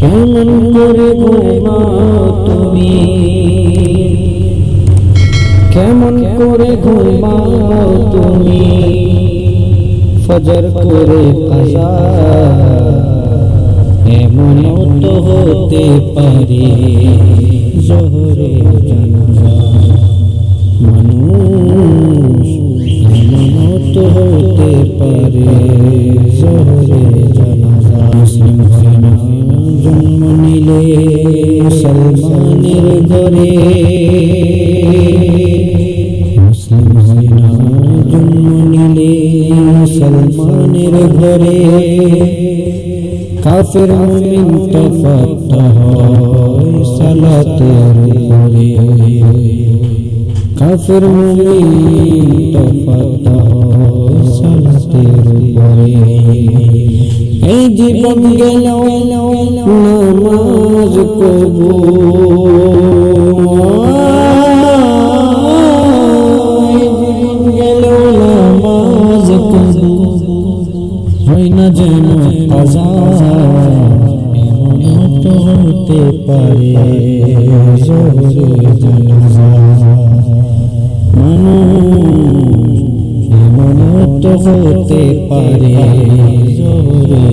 কেমন করে ঘুমাও তুমি, কেমন করে ঘুমাও তুমি, ফজর করে কাজা এমন তো হতে পারে জোহরে জানাজা। মানুষ এমন তো হতে পারে জোহরে জানাজা। মুসলিম হয় না জন্ম নিলে মুসলমানের ঘরে, মুসলিম হয় না জন্ম নিলে মুসলমানের ঘরে। কাফের মুমিন তফাৎ হয় সালাতের উপরে, কাফের মুমিন তফাৎ হয় সালাতের উপরে। এই জীবন গেল নামাজ কবুল, এই জীবন গেল নামাজ কবুল, হয় না যেন কাজা এমন তো হতে পারে জোহরে জানাজা। মানুষ এমন তো হতে পারে জোহরে